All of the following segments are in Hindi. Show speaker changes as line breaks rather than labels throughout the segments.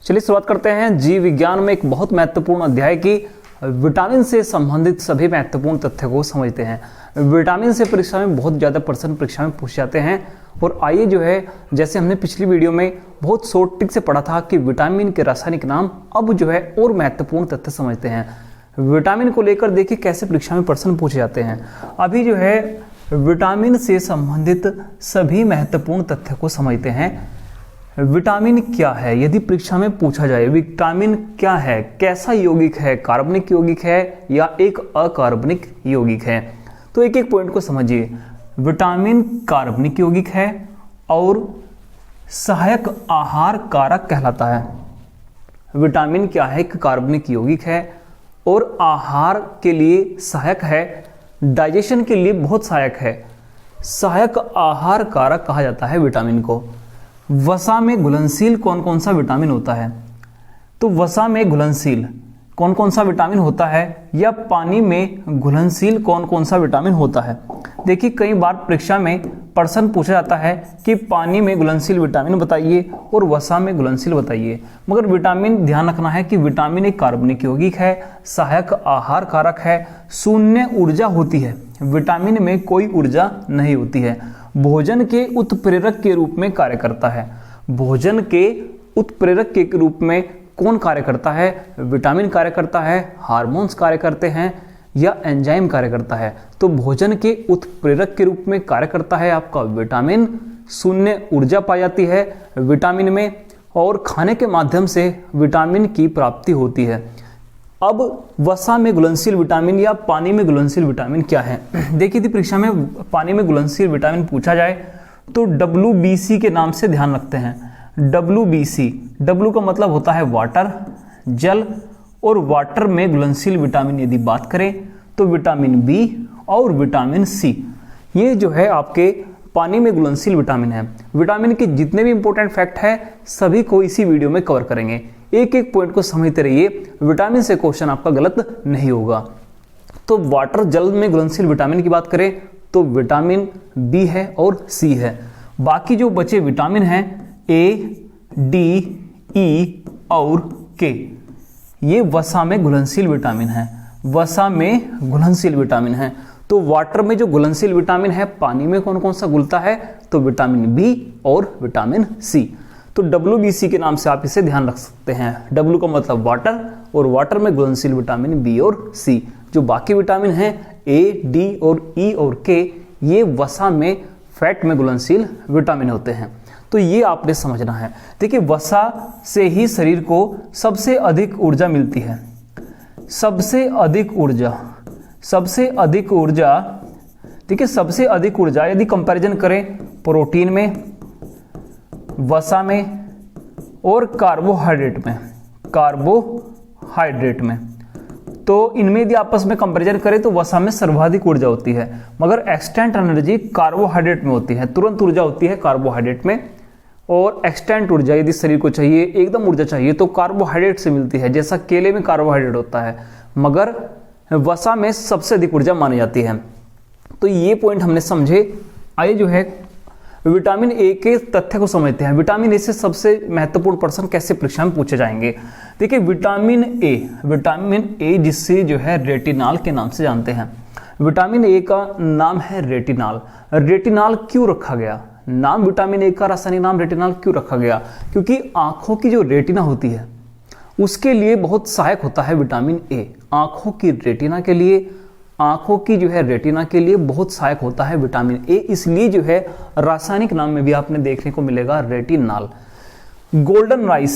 चलिए शुरुआत करते हैं जीव विज्ञान में एक बहुत महत्वपूर्ण अध्याय की विटामिन से संबंधित सभी महत्वपूर्ण तथ्यों को समझते हैं। विटामिन से परीक्षा में बहुत ज़्यादा प्रश्न परीक्षा में पूछ जाते हैं। और आइए जो है, जैसे हमने पिछली वीडियो में बहुत शॉर्ट ट्रिक से पढ़ा था कि विटामिन के रासायनिक नाम, अब जो है और महत्वपूर्ण तथ्य समझते हैं। विटामिन को लेकर देखिए कैसे परीक्षा में प्रश्न पूछे जाते हैं। अभी जो है विटामिन से संबंधित सभी महत्वपूर्ण तथ्यों को समझते हैं। विटामिन क्या है, यदि परीक्षा में पूछा जाए विटामिन क्या है, कैसा यौगिक है, कार्बनिक यौगिक है या एक अकार्बनिक यौगिक है, तो एक एक पॉइंट को समझिए। विटामिन कार्बनिक यौगिक है और सहायक आहार कारक कहलाता है। विटामिन क्या है, एक कार्बनिक यौगिक है और आहार के लिए सहायक है, डाइजेशन के लिए बहुत सहायक है। सहायक आहार कारक कहा जाता है विटामिन को। वसा में घुलनशील कौन कौन सा विटामिन होता है, तो वसा में घुलनशील कौन कौन सा विटामिन होता है या पानी में घुलनशील कौन कौन सा विटामिन होता है। देखिए कई बार परीक्षा में प्रश्न पूछा जाता है कि पानी में घुलनशील विटामिन बताइए और वसा में घुलनशील बताइए, मगर विटामिन ध्यान रखना है कि विटामिन एक कार्बनिक यौगिक है, सहायक आहार कारक है, शून्य ऊर्जा होती है, विटामिन में कोई ऊर्जा नहीं होती है, भोजन के उत्प्रेरक के रूप में कार्य करता है। भोजन के उत्प्रेरक के रूप में कौन कार्य करता है, विटामिन कार्य करता है, हार्मोन्स कार्य करते हैं या एंजाइम कार्य करता है। तो भोजन के उत्प्रेरक के रूप में कार्य करता है आपका विटामिन। शून्य ऊर्जा पाई जाती है विटामिन में और खाने के माध्यम से विटामिन की प्राप्ति होती है। अब वसा में घुलनशील विटामिन या पानी में घुलनशील विटामिन क्या है। देखिए यदि परीक्षा में पानी में घुलनशील विटामिन पूछा जाए तो WBC के नाम से ध्यान रखते हैं। WBC, W का मतलब होता है वाटर, जल, और वाटर में घुलनशील विटामिन यदि बात करें तो विटामिन B और विटामिन C, ये जो है आपके पानी में घुलनशील विटामिन है। विटामिन के जितने भी इंपॉर्टेंट फैक्ट है सभी को इसी वीडियो में कवर करेंगे। एक एक पॉइंट को समझते रहिए, विटामिन से क्वेश्चन आपका गलत नहीं होगा। तो वाटर, जल में घुलनशील विटामिन की बात करें तो विटामिन B है और C है। बाकी जो बचे विटामिन हैं A, D, E और K, ये वसा में घुलनशील विटामिन है। वसा में घुलनशील विटामिन है। तो वाटर में जो घुलनशील विटामिन है, पानी में कौन कौन सा घुलता है, तो विटामिन B और विटामिन C। तो WBC के नाम से आप इसे ध्यान रख सकते हैं। W का मतलब वाटर और वाटर में घुलनशील विटामिन B और C। जो बाकी विटामिन हैं A, D और E और K, ये वसा में फैट में घुलनशील विटामिन होते हैं। तो ये आपने समझना है। देखिए वसा से ही शरीर को सबसे अधिक ऊर्जा मिलती है। सबसे अधिक ऊर्जा देखिए सबसे अधिक ऊर्जा यदि कंपैरिजन करें प्रोटीन में, वसा में और कार्बोहाइड्रेट में, तो इनमें यदि आपस में कंपैरिजन करें तो वसा में सर्वाधिक ऊर्जा होती है, मगर एक्सटेंट एनर्जी कार्बोहाइड्रेट में होती है। तुरंत ऊर्जा होती है कार्बोहाइड्रेट में, और एक्सटेंट ऊर्जा यदि शरीर को चाहिए, एकदम ऊर्जा चाहिए, तो कार्बोहाइड्रेट से मिलती है। जैसा केले में कार्बोहाइड्रेट होता है, मगर वसा में सबसे अधिक ऊर्जा मानी जाती है। तो ये पॉइंट हमने समझे। आइए जो है विटामिन ए के तथ्य को समझते हैं। विटामिन ए से सबसे महत्वपूर्ण प्रश्न कैसे परीक्षा में पूछे जाएंगे। देखिए विटामिन ए जिससे जो है रेटिनॉल के नाम से जानते हैं। विटामिन ए का नाम है रेटिनॉल। रेटिनॉल क्यों रखा गया, नाम विटामिन ए का रासायनिक नाम रेटिनॉल क्यों रखा गया, क्योंकि आंखों की जो रेटिना होती है उसके लिए बहुत सहायक होता है विटामिन ए। आंखों की रेटिना के लिए, आंखों की जो है रेटिना के लिए बहुत सहायक होता है विटामिन ए, इसलिए जो है रासायनिक नाम में भी आपने देखने को मिलेगा रेटिनॉल। गोल्डन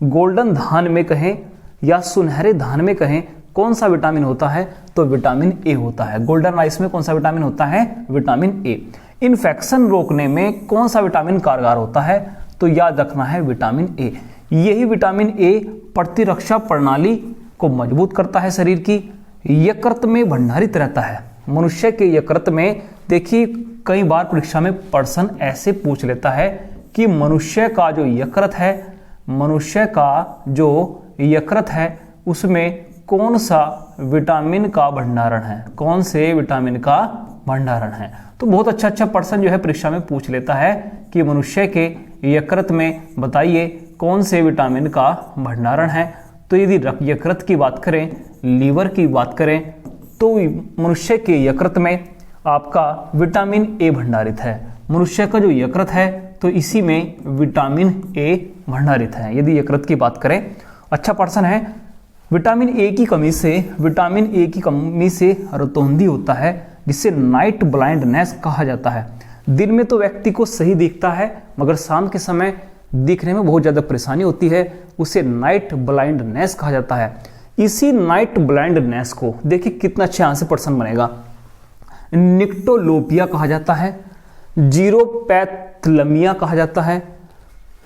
गोल्डन धान में कहें या सुनहरे धान में कहें, कौन सा विटामिन होता है, तो विटामिन ए होता है। गोल्डन राइस में कौन सा विटामिन होता है, विटामिन ए। इन्फेक्शन रोकने में कौन सा विटामिन कारगर होता है, तो याद रखना है विटामिन ए। यही विटामिन ए प्रतिरक्षा प्रणाली को मजबूत करता है शरीर की, यकृत में भंडारित रहता है। मनुष्य के यकृत में देखिए कई बार परीक्षा में प्रश्न ऐसे पूछ लेता है कि मनुष्य का जो यकृत है उसमें कौन सा विटामिन का भंडारण है, कौन से विटामिन का भंडारण है। तो बहुत अच्छा प्रश्न जो है परीक्षा में पूछ लेता है कि मनुष्य के यकृत में बताइए कौन से विटामिन का भंडारण है। तो यदि यकृत की बात करें, लीवर की बात करें, तो मनुष्य के यकृत में आपका विटामिन ए भंडारित है। मनुष्य का जो यकृत है तो इसी में विटामिन ए भंडारित है। यदि यकृत की बात करें, अच्छा पर्सन है। विटामिन ए की कमी से रतौंधी होता है, जिसे नाइट ब्लाइंडनेस कहा जाता है। दिन में तो व्यक्ति को सही दिखता है, मगर शाम के समय दिखने में बहुत ज़्यादा परेशानी होती है, उसे नाइट ब्लाइंडनेस कहा जाता है। इसी नाइट ब्लाइंडनेस को देखिए कितना अच्छे यहाँ से पर्सन बनेगा, निक्टोलोपिया कहा जाता है, जीरोपैथलमिया कहा जाता है,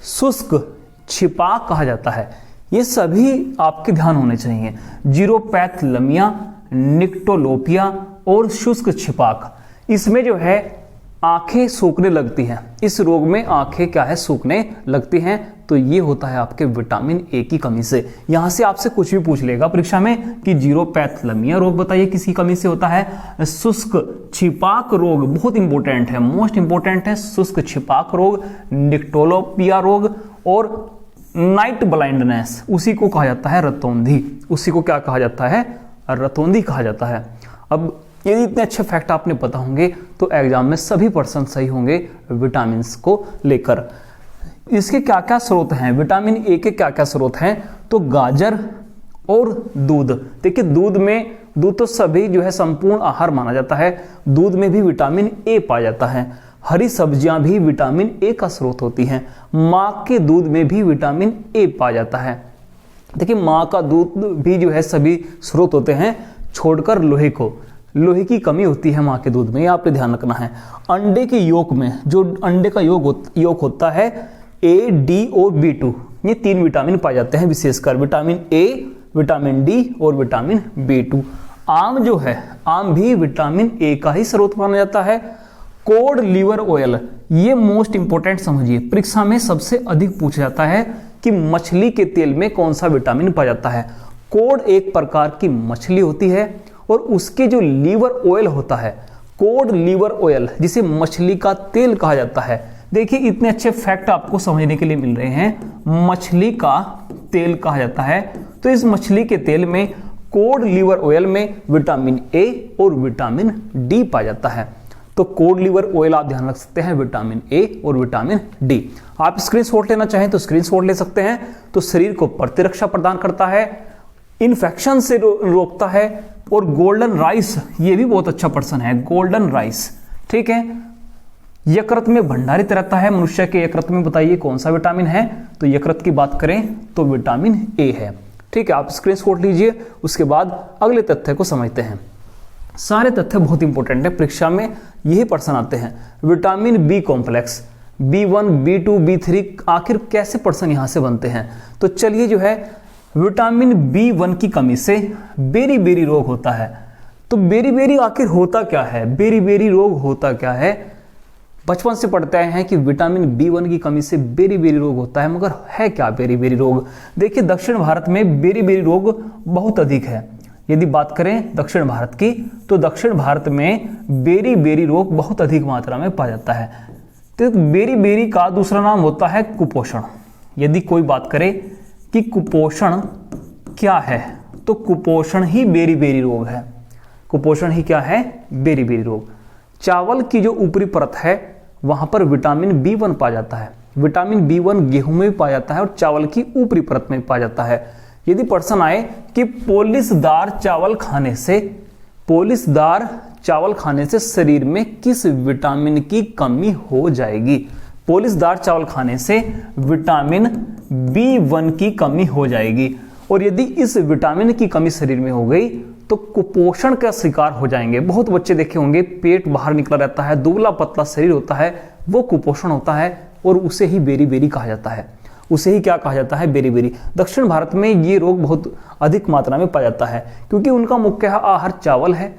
शुष्क छिपाक कहा जाता है। ये सभी आपके ध्यान होने चाहिए, जीरोपैथलमिया, निक्टोलोपिया और शुष्क छिपाक। इसमें जो है आंखें सूखने लगती हैं, इस रोग में आंखें क्या है, सूखने लगती हैं। तो ये होता है आपके विटामिन ए की कमी से। यहां से आपसे कुछ भी पूछ लेगा परीक्षा में कि जीरोपैथलमिया रोग बताइए किसकी कमी से होता है। शुष्क छिपाक रोग बहुत इंपॉर्टेंट है, मोस्ट इंपॉर्टेंट है। शुष्क छिपाक रोग, निक्टोलोपिया रोग और नाइट ब्लाइंडनेस, उसी को कहा जाता है रतौंधी। उसी को क्या कहा जाता है, रतौंधी कहा जाता है। अब यदि इतने अच्छे फैक्ट आपने पता होंगे तो एग्जाम में सभी पर्सन सही होंगे विटामिन को लेकर। इसके क्या क्या स्रोत हैं, विटामिन ए के क्या क्या स्रोत हैं, तो गाजर और दूध। देखिए दूध तो सभी जो है संपूर्ण आहार माना जाता है, दूध में भी विटामिन ए पाया जाता है। हरी सब्जियां भी विटामिन ए का स्रोत होती हैं। माँ के दूध में भी विटामिन ए पाया जाता है। देखिए माँ का दूध भी जो है सभी स्रोत होते हैं, छोड़कर लोहे को। लोहे की कमी होती है माँ के दूध में, ये आपने ध्यान रखना है। अंडे के योक में जो अंडे का योग होता है, ए, डी और B2, ये 3 विटामिन पाए जाते हैं, विशेषकर विटामिन ए, विटामिन डी और विटामिन B2। आम जो है, आम भी विटामिन ए का ही स्रोत माना जाता है। कोड लिवर ऑयल, ये मोस्ट इंपोर्टेंट समझिए, परीक्षा में सबसे अधिक पूछा जाता है कि मछली के तेल में कौन सा विटामिन पाया जाता है। कोड एक प्रकार की मछली होती है और उसके जो लीवर ऑयल होता है, कोड लिवर ऑयल, जिसे मछली का तेल कहा जाता है। देखिए इतने अच्छे फैक्ट आपको समझने के लिए मिल रहे हैं। मछली का तेल कहा जाता है, तो इस मछली के तेल में कोड लिवर ऑयल में विटामिन ए और विटामिन डी पाया जाता है। तो कोड लिवर ऑयल आप ध्यान रख सकते हैं, विटामिन ए और विटामिन डी। आप स्क्रीनशॉट लेना चाहें तो स्क्रीनशॉट ले सकते हैं। तो शरीर को प्रतिरक्षा प्रदान करता है, इन्फेक्शन से रोकता है। और गोल्डन राइस, ये भी बहुत अच्छा पर्सन है, गोल्डन राइस, ठीक है, यकृत में भंडारित रहता है। मनुष्य के यकृत में बताइए कौन सा विटामिन है, तो यकृत की बात करें तो विटामिन ए है, ठीक है। आप स्क्रीनशॉट लीजिए, उसके बाद अगले तथ्य को समझते हैं। सारे तथ्य बहुत इंपॉर्टेंट है, परीक्षा में यही पर्सन आते हैं। Vitamin B complex, B1, B2, B3, आखिर कैसे पर्सन यहां से बनते हैं, तो चलिए जो है विटामिन B1 की कमी से बेरी-बेरी रोग होता है। तो बेरी-बेरी आखिर होता क्या है, बेरी-बेरी रोग होता क्या है। बचपन से पढ़ते आए हैं कि विटामिन B1 की कमी से बेरी-बेरी रोग होता है, मगर है क्या बेरी-बेरी रोग। देखिए दक्षिण भारत में बेरी-बेरी रोग बहुत अधिक है। यदि बात करें दक्षिण भारत की, तो दक्षिण भारत में बेरी-बेरी रोग बहुत अधिक मात्रा में पाया जाता है। तो बेरी-बेरी का दूसरा नाम होता है कुपोषण। यदि कोई बात करे कि कुपोषण क्या है, तो कुपोषण ही बेरी-बेरी रोग है। कुपोषण ही क्या है, बेरी-बेरी रोग। चावल की जो ऊपरी परत है वहां पर विटामिन B1 पाया जाता है। विटामिन B1 गेहूं में भी पाया जाता है और चावल की ऊपरी परत में पाया जाता है। यदि प्रश्न आए कि पॉलिशदार चावल खाने से शरीर में किस विटामिन की कमी हो जाएगी, पॉलिशदार चावल खाने से विटामिन B1 की कमी हो जाएगी। और यदि इस विटामिन की कमी शरीर में हो गई तो कुपोषण का शिकार हो जाएंगे। बहुत बच्चे देखे होंगे पेट बाहर निकला रहता है, दुबला पतला शरीर होता है, वो कुपोषण होता है और उसे ही बेरी-बेरी कहा जाता है। उसे ही क्या कहा जाता है, बेरी-बेरी। दक्षिण भारत में ये रोग बहुत अधिक मात्रा में पाया जाता है क्योंकि उनका मुख्य आहार चावल है।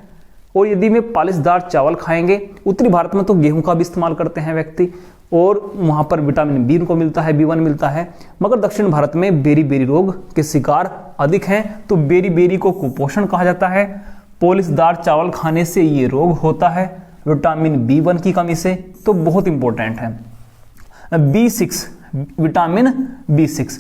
और यदि में पॉलिशदार चावल खाएंगे, उत्तरी भारत में तो गेहूं का भी इस्तेमाल करते हैं व्यक्ति और वहां पर विटामिन बी को मिलता है, B1 मिलता है, मगर दक्षिण भारत में बेरी-बेरी रोग के शिकार अधिक हैं। तो बेरी-बेरी को कुपोषण कहा जाता है। पॉलिशदार चावल खाने से ये रोग होता है, विटामिन B1 की कमी से। तो बहुत इंपॉर्टेंट है। B6, vitamin B6।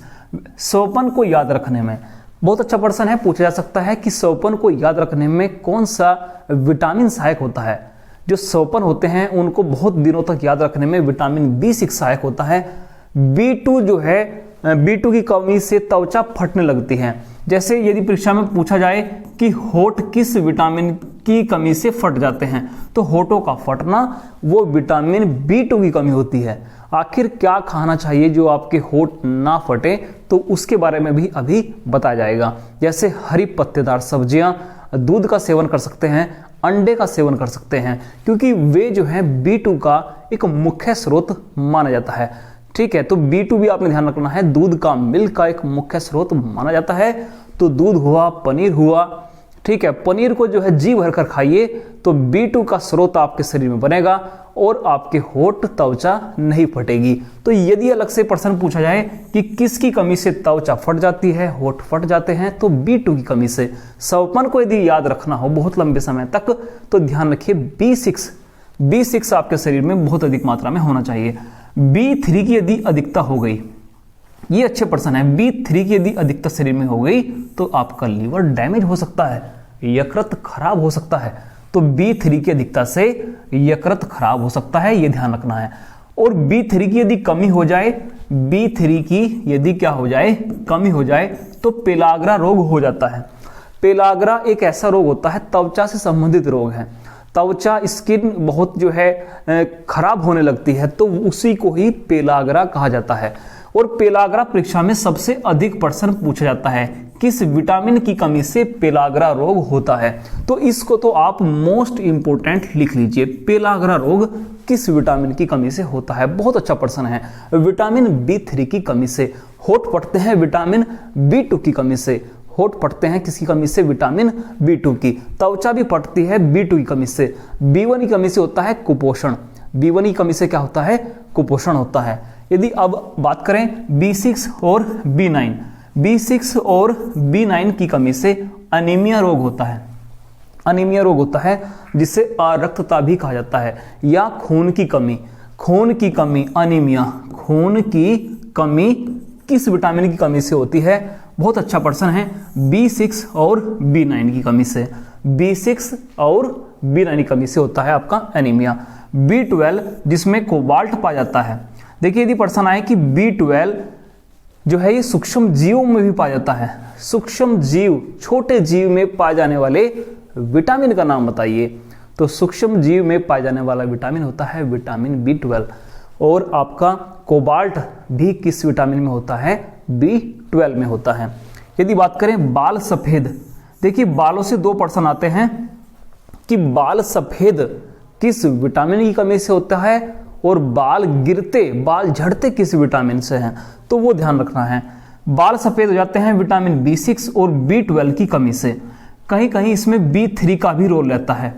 सोपन को याद रखने में बहुत अच्छा प्रश्न है, पूछा जा सकता है कि सोपन को याद रखने में कौन सा विटामिन सहायक होता है। जो सोपन होते हैं उनको बहुत दिनों तक याद रखने में विटामिन B6 सहायक होता है। B2 जो है, B2 की कमी से त्वचा फटने लगती है। जैसे यदि परीक्षा में पूछा जाए कि होठ किस विटामिन की कमी से फट जाते हैं, तो होठों का फटना वो विटामिन B2 की कमी होती है। आखिर क्या खाना चाहिए जो आपके होठ ना फटे, तो उसके बारे में भी अभी बताया जाएगा। जैसे हरी पत्तेदार सब्जियां, दूध का सेवन कर सकते हैं, अंडे का सेवन कर सकते हैं, क्योंकि वे जो है B2 का एक मुख्य स्रोत माना जाता है। ठीक है, तो B2 भी आपने ध्यान रखना है, दूध का, मिल्क का एक मुख्य स्रोत माना जाता है। तो दूध हुआ, पनीर हुआ, ठीक है, पनीर को जो है जी भर कर खाइए तो B2 का स्रोत आपके शरीर में बनेगा और आपके होठ, त्वचा नहीं फटेगी। तो यदि अलग से प्रश्न पूछा जाए कि किसकी कमी से त्वचा फट जाती है, होठ फट जाते हैं, तो B2 की कमी से। सोपन को यदि याद रखना हो बहुत लंबे समय तक, तो ध्यान रखिए B6 आपके शरीर में बहुत अधिक मात्रा में होना चाहिए। B3 की यदि अधिकता हो गई, ये अच्छे प्रश्न है, B3 की यदि अधिकता शरीर में हो गई तो आपका लीवर डैमेज हो सकता है, यकृत खराब हो सकता है। तो B3 की अधिकता से यकृत खराब हो सकता है, ये ध्यान रखना है। और B3 की यदि कमी हो जाए, B3 की यदि क्या हो जाए, कमी हो जाए, तो पेलाग्रा रोग हो जाता है। पेलाग्रा एक ऐसा रोग होता है, त्वचा से संबंधित रोग है। त्वचा, स्किन बहुत जो है खराब होने लगती है, तो उसी को ही पेलाग्रा कहा जाता है। और पेलाग्रा परीक्षा में सबसे अधिक प्रश्न पूछा जाता है, किस विटामिन की कमी से पेलाग्रा रोग होता है। तो इसको तो आप मोस्ट इंपोर्टेंट लिख लीजिए, पेलाग्रा रोग किस विटामिन की कमी से होता है। बहुत अच्छा प्रश्न है। विटामिन B3 की कमी से होठ फटते हैं, विटामिन B2 की कमी से होठ फटते हैं, किसकी कमी से, विटामिन B2 की। त्वचा भी फटती है B2 की कमी से। B1 की कमी से होता है कुपोषण। B1 की कमी से क्या होता है, कुपोषण होता है। यदि अब बात करें B6 और B9 और B9 की कमी से अनीमिया रोग होता है। अनीमिया रोग होता है जिसे अरक्तता भी कहा जाता है, या खून की कमी, अनीमिया, खून की कमी किस विटामिन की कमी से होती है। बहुत अच्छा प्रश्न है, B6 और B9 की कमी से। B6 और B9 की कमी से होता है आपका एनीमिया। B12 जिसमें कोबाल्ट पाया जाता है। देखिए यदि प्रश्न आए कि B12 जो है ये सूक्ष्म जीवों में भी पाया जाता है, सूक्ष्म जीव, छोटे जीव में पाए जाने वाले विटामिन का नाम बताइए। तो सूक्ष्म जीव में पाए जाने वाला विटामिन होता है विटामिन B12। और आपका कोबाल्ट भी किस विटामिन में होता है, B12 में होता है। यदि बात करें बाल सफेद, देखिए बालों से दो प्रश्न आते हैं कि बाल सफेद किस विटामिन की कमी से होता है और बाल गिरते, बाल झड़ते किस विटामिन से हैं, तो वो ध्यान रखना है। बाल सफेद हो जाते हैं विटामिन B6 और B12 की कमी से। कहीं कहीं इसमें B3 का भी रोल रहता है।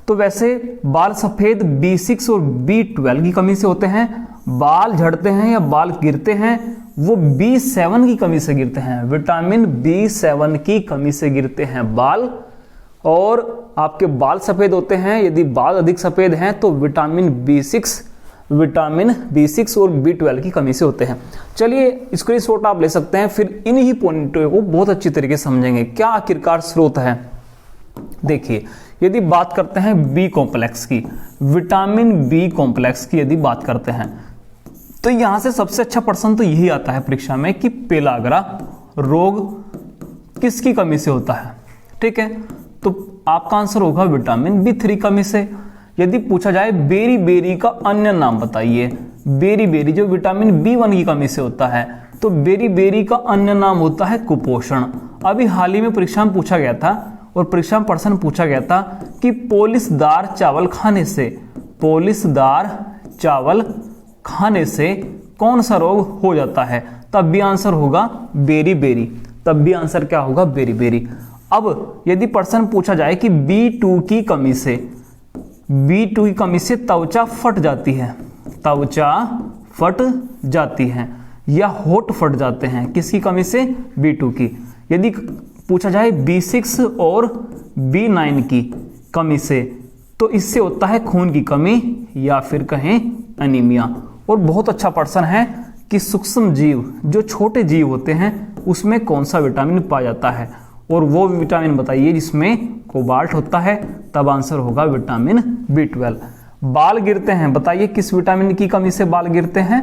तो वैसे बाल सफेद B6 और B12 की कमी से होते हैं। बाल झड़ते हैं या बाल गिरते हैं वो B7 की कमी से गिरते हैं, विटामिन B7 की कमी से गिरते हैं बाल। और आपके बाल सफेद होते हैं, यदि बाल अधिक सफेद हैं तो विटामिन B6 और B12 की कमी से होते हैं। चलिए स्क्रीनशॉट आप ले सकते हैं, फिर इन्हीं पॉइंटों को बहुत अच्छी तरीके से समझेंगे क्या आखिरकार स्रोत है। देखिए यदि बात करते हैं B कॉम्प्लेक्स की, विटामिन B कॉम्प्लेक्स की यदि बात करते हैं, तो यहां से सबसे अच्छा प्रश्न तो यही आता है परीक्षा में कि पेलाग्रा रोग किसकी कमी से होता है। ठीक है, तो आपका आंसर होगा विटामिन B3 कमी से। यदि पूछा जाए बेरी बेरी का अन्य नाम बताइए, बेरी बेरी जो विटामिन B1 की कमी से होता है, तो बेरी बेरी का अन्य नाम होता है कुपोषण। अभी हाल ही में परीक्षा में पूछा गया था और परीक्षा में प्रश्न पूछा गया था कि पॉलिशदार चावल खाने से कौन सा रोग हो जाता है, तब भी आंसर होगा बेरी बेरी, तब भी आंसर क्या होगा, बेरी बेरी। अब यदि प्रश्न पूछा जाए कि B2 की कमी से त्वचा फट जाती है या होठ फट जाते हैं, किसकी कमी से, B2 की। यदि पूछा जाए B6 और B9 की कमी से, तो इससे होता है खून की कमी या फिर कहें एनीमिया। और बहुत अच्छा प्रश्न है कि सूक्ष्म जीव, जो छोटे जीव होते हैं, उसमें कौन सा विटामिन पाया जाता है, और वो विटामिन बताइए जिसमें कोबाल्ट होता है। तब आंसर होगा विटामिन B12। बाल गिरते हैं, बताइए किस विटामिन की कमी से बाल गिरते हैं,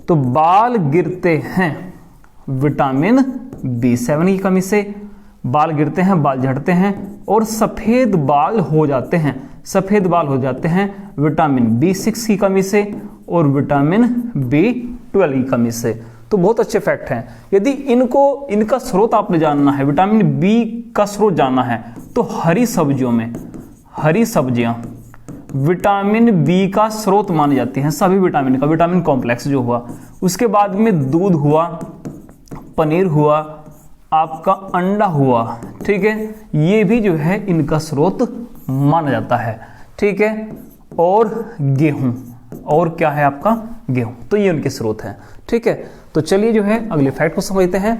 तो बाल गिरते हैं विटामिन B7 की कमी से। बाल गिरते हैं, बाल झड़ते हैं और सफेद बाल हो जाते हैं, सफेद बाल हो जाते हैं विटामिन B6 की कमी से और विटामिन B12 की कमी से। तो बहुत अच्छे फैक्ट हैं। यदि इनका स्रोत आपने जानना है, विटामिन बी का स्रोत जानना है, तो हरी सब्जियों में, हरी सब्जियां विटामिन बी का स्रोत मानी जाती हैं, सभी विटामिन का, विटामिन कॉम्प्लेक्स जो हुआ। उसके बाद में दूध हुआ, पनीर हुआ, आपका अंडा हुआ, ठीक है, ये भी जो है इनका स्रोत माना जाता है, ठीक है। और गेहूं, और क्या है आपका गेहूं, तो ये उनके स्रोत हैं, ठीक है। तो चलिए जो है अगले फैक्ट को समझते हैं।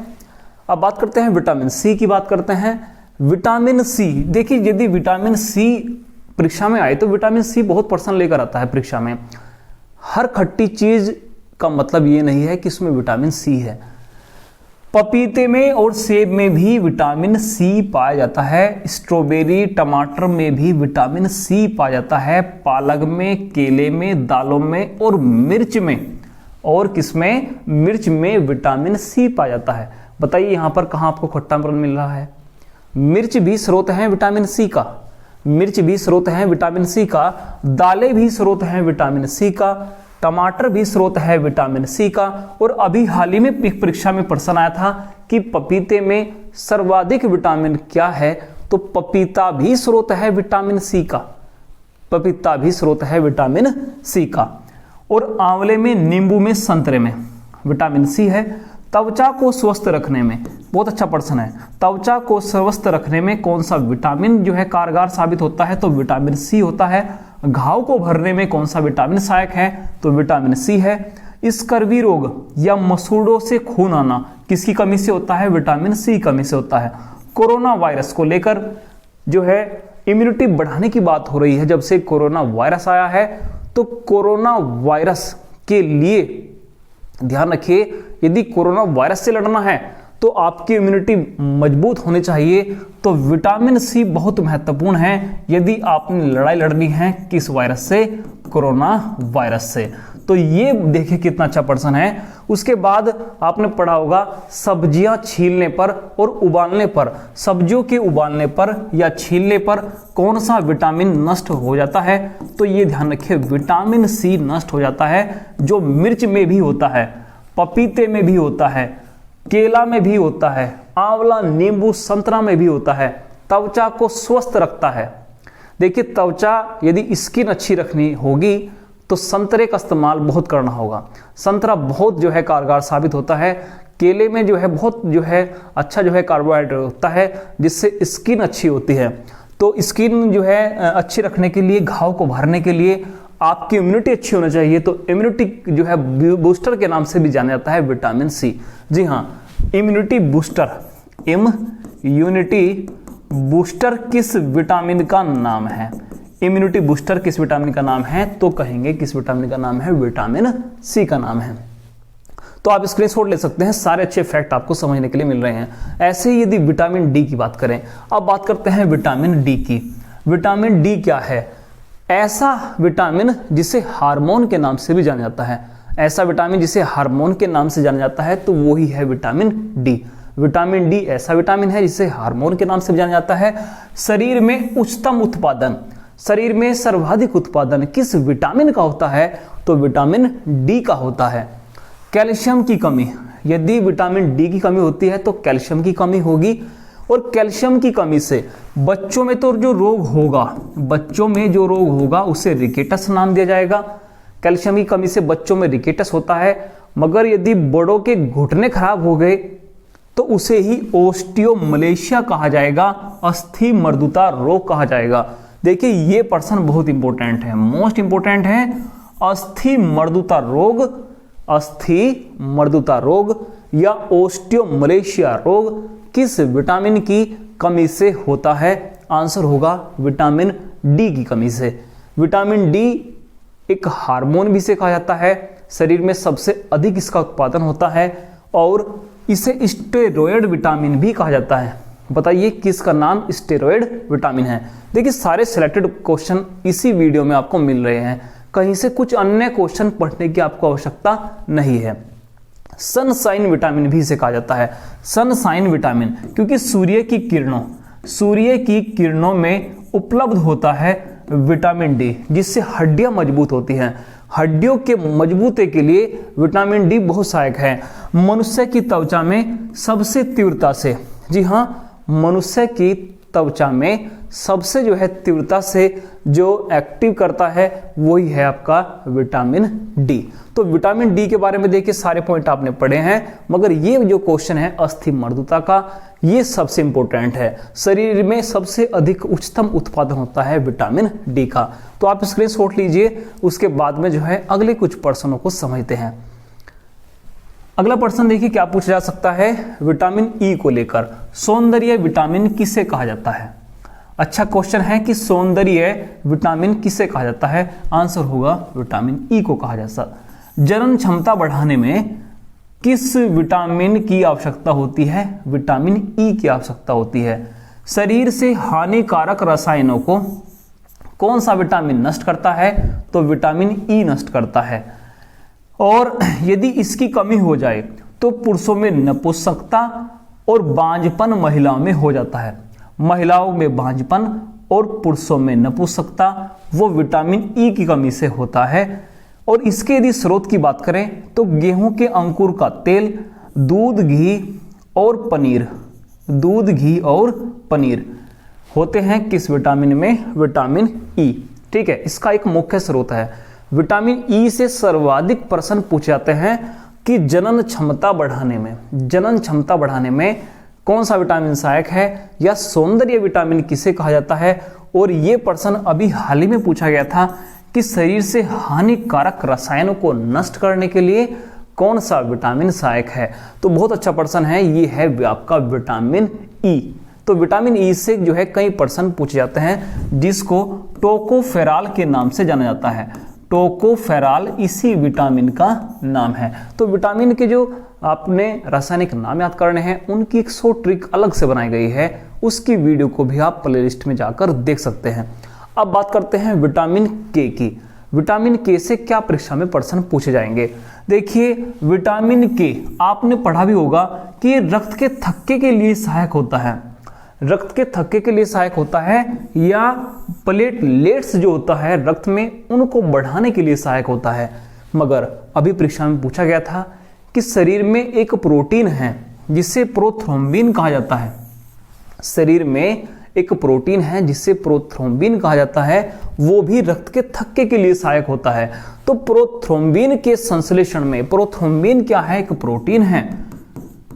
अब बात करते हैं विटामिन सी की, बात करते हैं विटामिन सी। देखिए यदि विटामिन सी परीक्षा में आए तो विटामिन सी बहुत प्रश्न लेकर आता है परीक्षा में। हर खट्टी चीज का मतलब ये नहीं है कि इसमें विटामिन सी है। पपीते में और सेब में भी विटामिन सी पाया जाता है, स्ट्रॉबेरी टमाटर में भी विटामिन सी पाया जाता है, पालक में, केले में, दालों में और मिर्च में, और किसमें, मिर्च में विटामिन सी पाया जाता है। बताइए यहां पर कहां आपको खट्टापन मिल रहा है। मिर्च भी स्रोत है विटामिन सी का, मिर्च भी स्रोत है विटामिन सी का, दालें भी स्रोत हैं विटामिन सी का, टमाटर भी स्रोत है विटामिन सी का। और अभी हाल ही में परीक्षा में प्रश्न आया था कि पपीते में सर्वाधिक विटामिन क्या है, तो पपीता भी स्रोत है विटामिन सी का, पपीता भी स्रोत है विटामिन सी का। और आंवले में, नींबू में, संतरे में विटामिन सी है। त्वचा को स्वस्थ रखने में, बहुत अच्छा प्रश्न है, त्वचा को स्वस्थ रखने में कौन सा विटामिन जो है कारगर साबित होता है, तो विटामिन सी होता है। घाव को भरने में कौन सा विटामिन सहायक है, तो विटामिन सी है। स्कर्वी रोग या मसूड़ों से खून आना किसकी कमी से होता है, विटामिन सी कमी से होता है। कोरोना वायरस को लेकर जो है इम्यूनिटी बढ़ाने की बात हो रही है, जब से कोरोना वायरस आया है, तो कोरोना वायरस के लिए ध्यान रखिए, यदि कोरोना वायरस से लड़ना है तो आपकी इम्यूनिटी मजबूत होनी चाहिए, तो विटामिन सी बहुत महत्वपूर्ण है यदि आपने लड़ाई लड़नी है किस वायरस से, कोरोना वायरस से। तो ये देखिए कितना अच्छा प्रश्न है। उसके बाद आपने पढ़ा होगा सब्जियां छीलने पर और उबालने पर, सब्जियों के उबालने पर या छीलने पर कौन सा विटामिन नष्ट हो जाता है, तो ये ध्यान रखिए विटामिन सी नष्ट हो जाता है, जो मिर्च में भी होता है, पपीते में भी होता है, केला में भी होता है, आंवला, नींबू, संतरा में भी होता है। त्वचा को स्वस्थ रखता है। देखिए त्वचा यदि स्किन अच्छी रखनी होगी तो संतरे का इस्तेमाल बहुत करना होगा। संतरा बहुत जो है कारगर साबित होता है। केले में जो है बहुत जो है अच्छा जो है कार्बोहाइड्रेट होता है, जिससे स्किन अच्छी होती है। तो स्किन जो है अच्छी रखने के लिए, घाव को भरने के लिए आपकी इम्यूनिटी अच्छी होनी चाहिए, तो इम्यूनिटी जो है बूस्टर के नाम से भी जाना जाता है विटामिन सी। जी हाँ, इम्यूनिटी बूस्टर, इम्यूनिटी बूस्टर किस विटामिन का नाम है, इम्यूनिटी बूस्टर किस विटामिन का नाम है, तो कहेंगे किस विटामिन का नाम है, विटामिन सी का नाम है। तो आप स्क्रीनशॉट ले सकते हैं, सारे अच्छे फैक्ट आपको समझने के लिए मिल रहे हैं। ऐसे ही यदि विटामिन डी की बात करें, अब बात करते हैं विटामिन डी की। विटामिन डी क्या है, ऐसा विटामिन जिसे हार्मोन के नाम से भी जाना जाता है, ऐसा विटामिन जिसे हार्मोन के नाम से जाना जाता है, तो वो ही है विटामिन डी। विटामिन डी ऐसा विटामिन है जिसे हार्मोन के नाम से जाना जाता है। शरीर में उच्चतम उत्पादन, शरीर में सर्वाधिक उत्पादन किस विटामिन का होता है, तो विटामिन डी का होता है। कैल्शियम की कमी, यदि विटामिन डी की कमी होती है तो कैल्शियम की कमी होगी, और कैल्शियम की कमी से बच्चों में तो जो रोग होगा, बच्चों में जो रोग होगा उसे रिकेटस नाम दिया जाएगा। कैल्शियम की कमी से बच्चों में रिकेटस होता है, मगर यदि बड़ों के घुटने खराब हो गए तो उसे ही ओस्टियोमलेशिया कहा जाएगा, अस्थि मर्दुता रोग कहा जाएगा। देखिए ये प्रश्न बहुत इंपॉर्टेंट है, मोस्ट इंपॉर्टेंट है। अस्थि मर्दुता रोग, अस्थि मर्दुता रोग या ओस्टियोमलेशिया रोग किस विटामिन की कमी से होता है, आंसर होगा विटामिन डी की कमी से। विटामिन डी एक हार्मोन भी से कहा जाता है, शरीर में सबसे अधिक इसका उत्पादन होता है और इसे स्टेरॉयड विटामिन भी कहा जाता है। बताइए किसका नाम स्टेरॉयड विटामिन है। देखिए सारे सिलेक्टेड क्वेश्चन इसी वीडियो में आपको मिल रहे हैं, कहीं से कुछ अन्य क्वेश्चन पढ़ने की आपको आवश्यकता नहीं है। सनशाइन विटामिन भी इसे कहा जाता है, सनशाइन विटामिन, क्योंकि सूर्य की किरणों में उपलब्ध होता है विटामिन डी, जिससे हड्डियां मजबूत होती हैं। हड्डियों के मजबूती के लिए विटामिन डी बहुत सहायक है। मनुष्य की त्वचा में सबसे तीव्रता से, जी हाँ, मनुष्य की त्वचा में सबसे जो है तीव्रता से जो एक्टिव करता है वही है आपका विटामिन डी। तो विटामिन डी के बारे में देखिए सारे पॉइंट आपने पढ़े हैं, मगर ये जो क्वेश्चन है अस्थि मर्दुता का, ये सबसे इंपॉर्टेंट है। शरीर में सबसे अधिक उच्चतम उत्पादन होता है विटामिन डी का। तो आप स्क्रीनशॉट लीजिए, उसके बाद में जो है अगले कुछ प्रश्नों को समझते हैं। अगला प्रश्न देखिए क्या पूछा जा सकता है विटामिन ई को लेकर। सौंदर्य विटामिन किसे कहा जाता है? अच्छा क्वेश्चन है कि सौंदर्य विटामिन किसे कहा जाता है? आंसर होगा विटामिन ई को कहा जाता है। जनन क्षमता बढ़ाने में किस विटामिन की आवश्यकता होती है? विटामिन ई की आवश्यकता होती है। शरीर से हानिकारक रसायनों को कौन सा विटामिन नष्ट करता है? तो विटामिन ई नष्ट करता है। और यदि इसकी कमी हो जाए तो पुरुषों में नपुंसकता और बांझपन महिलाओं में हो जाता है। महिलाओं में बांझपन और पुरुषों में नपुंसकता वो विटामिन ई की कमी से होता है। और इसके यदि स्रोत की बात करें तो गेहूं के अंकुर का तेल, दूध, घी और पनीर होते हैं किस विटामिन में? Vitamin E. ठीक है, इसका एक मुख्य स्रोत है। विटामिन ई से सर्वाधिक प्रश्न पूछे जाते हैं कि जनन क्षमता बढ़ाने में कौन सा विटामिन सहायक है या सौंदर्य विटामिन किसे कहा जाता है। और ये प्रश्न अभी हाल ही में पूछा गया था कि शरीर से हानिकारक रसायनों को नष्ट करने के लिए कौन सा विटामिन सहायक है। तो बहुत अच्छा प्रश्न है, ये है आपका विटामिन ई। तो विटामिन ई से जो है कई प्रश्न पूछे जाते हैं, जिसको टोकोफेरॉल के नाम से जाना जाता है। टोकोफेरॉल इसी विटामिन का नाम है। तो विटामिन के जो आपने रासायनिक नाम याद करने हैं उनकी एक 100 ट्रिक अलग से बनाई गई है, उसकी वीडियो को भी आप प्लेलिस्ट में जाकर देख सकते हैं। अब बात करते हैं विटामिन के की। विटामिन के से क्या परीक्षा में प्रश्न पूछे जाएंगे? देखिए विटामिन के आपने पढ़ा भी होगा कि रक्त के थक्के के लिए सहायक होता है। रक्त के थक्के के लिए सहायक होता है या प्लेटलेट्स जो होता है रक्त में उनको बढ़ाने के लिए सहायक होता है। मगर अभी परीक्षा में पूछा गया था कि शरीर में एक प्रोटीन है जिसे प्रोथ्रोम्बिन कहा जाता है। शरीर में एक प्रोटीन है जिसे प्रोथ्रोम्बिन कहा जाता है, वो भी रक्त के थक्के के लिए सहायक होता है। तो प्रोथ्रोम्बिन के संश्लेषण में, प्रोथ्रोम्बिन क्या है? एक प्रोटीन है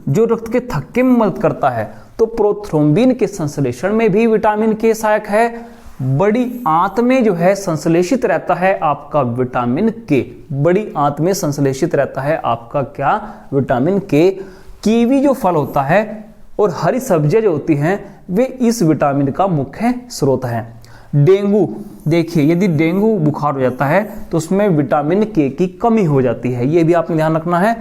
जो रक्त के थक्के में मदद करता है। तो प्रोथ्रोम्बिन के संश्लेषण में भी विटामिन के सहायक है। बड़ी आंत में जो है संश्लेषित रहता है आपका विटामिन के। बड़ी आंत में संश्लेषित रहता है आपका क्या? विटामिन के। कीवी जो फल होता है और हरी सब्जियां जो होती हैं वे इस विटामिन का मुख्य स्रोत है। डेंगू, देखिए यदि डेंगू बुखार हो जाता है तो उसमें विटामिन के की कमी हो जाती है, ये भी आपने ध्यान रखना है।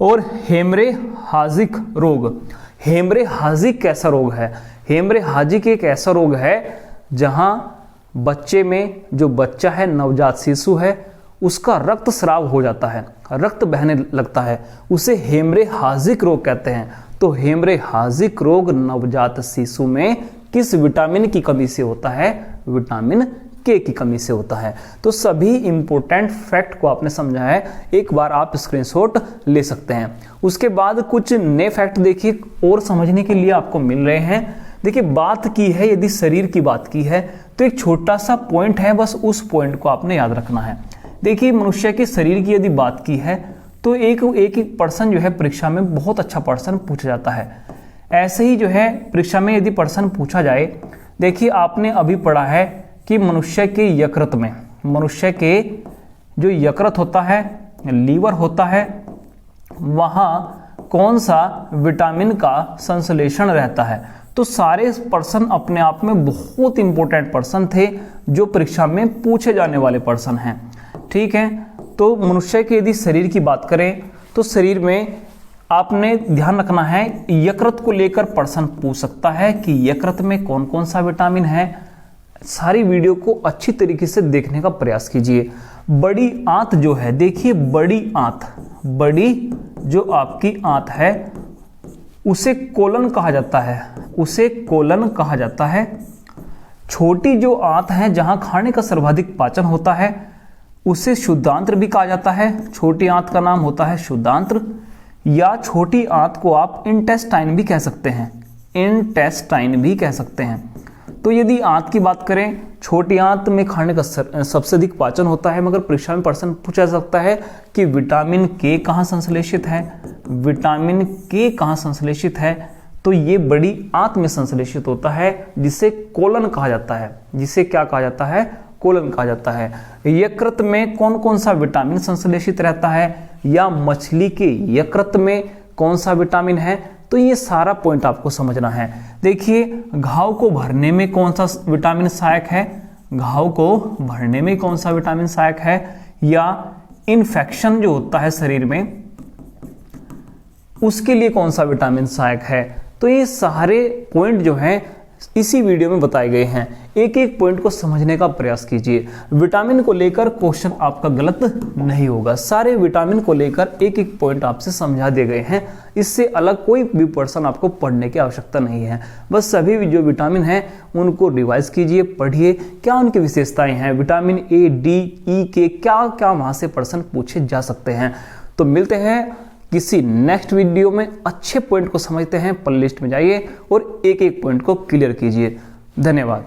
और हेमरेहाजिक रोग, हेमरेहाजिक कैसा रोग है? हेमरेहाजिक एक ऐसा रोग है जहां बच्चे में, जो बच्चा है, नवजात शिशु है, उसका रक्तस्राव हो जाता है, रक्त बहने लगता है, उसे हेमरेहाजिक रोग कहते हैं। तो हेमरेहाजिक रोग नवजात शिशु में किस विटामिन की कमी से होता है? विटामिन के की कमी से होता है। तो सभी इंपॉर्टेंट फैक्ट को आपने समझा है, एक बार आप स्क्रीनशॉट ले सकते हैं। उसके बाद कुछ नए फैक्ट देखिए और समझने के लिए आपको मिल रहे हैं। देखिए बात की है, यदि शरीर की बात की है तो एक छोटा सा पॉइंट है, बस उस पॉइंट को आपने याद रखना है। देखिए मनुष्य के शरीर की यदि बात की है तो एक पर्सन जो है परीक्षा में बहुत अच्छा प्रश्न पूछा जाता है। ऐसे ही जो है परीक्षा में यदि प्रश्न पूछा जाए, देखिए आपने अभी पढ़ा है कि मनुष्य के यकृत में, मनुष्य के जो यकृत होता है, लीवर होता है, वहाँ कौन सा विटामिन का संश्लेषण रहता है। तो सारे प्रश्न अपने आप में बहुत इंपॉर्टेंट प्रश्न थे जो परीक्षा में पूछे जाने वाले प्रश्न हैं। ठीक है, तो मनुष्य के यदि शरीर की बात करें तो शरीर में आपने ध्यान रखना है, यकृत को लेकर प्रश्न पूछ सकता है कि यकृत में कौन कौन सा विटामिन है। सारी वीडियो को अच्छी तरीके से देखने का प्रयास कीजिए। बड़ी आंत जो है, देखिए बड़ी आंत, बड़ी जो आपकी आंत है उसे कोलन कहा जाता है, उसे कोलन कहा जाता है। छोटी जो आंत है जहां खाने का सर्वाधिक पाचन होता है उसे शुद्धांत्र भी कहा जाता है। छोटी आंत का नाम होता है शुद्धांत्र, या छोटी आंत को आप इंटेस्टाइन भी कह सकते हैं, इंटेस्टाइन भी कह सकते हैं। तो यदि आंत की बात करें, छोटी आंत में खाने का सबसे अधिक पाचन होता है, मगर परीक्षा में प्रश्न पूछा जा सकता है कि विटामिन के कहाँ संश्लेषित है, विटामिन के कहाँ संश्लेषित है, तो ये बड़ी आंत में संश्लेषित होता है जिसे कोलन कहा जाता है, जिसे क्या कहा जाता है, कोलन कहा जाता है। यकृत में कौन कौन सा विटामिन संश्लेषित रहता है, या मछली के यकृत में कौन सा विटामिन है, तो ये सारा पॉइंट आपको समझना है। देखिए घाव को भरने में कौन सा विटामिन सहायक है, घाव को भरने में कौन सा विटामिन सहायक है, या इन्फेक्शन जो होता है शरीर में उसके लिए कौन सा विटामिन सहायक है। तो ये सारे पॉइंट जो हैं इसी वीडियो में बताए गए हैं। एक एक पॉइंट को समझने का प्रयास कीजिए। विटामिन को लेकर क्वेश्चन आपका गलत नहीं होगा, सारे विटामिन को लेकर एक एक पॉइंट आपसे समझा दिए गए हैं। इससे अलग कोई भी पर्सन आपको पढ़ने की आवश्यकता नहीं है। बस सभी जो विटामिन हैं उनको रिवाइज कीजिए, पढ़िए, क्या उनकी विशेषताएं हैं, विटामिन ए, डी, ई के क्या क्या वहां से प्रश्न पूछे जा सकते हैं। तो मिलते हैं किसी नेक्स्ट वीडियो में। अच्छे पॉइंट को समझते हैं, प्लेलिस्ट में जाइए और एक एक पॉइंट को क्लियर कीजिए। धन्यवाद।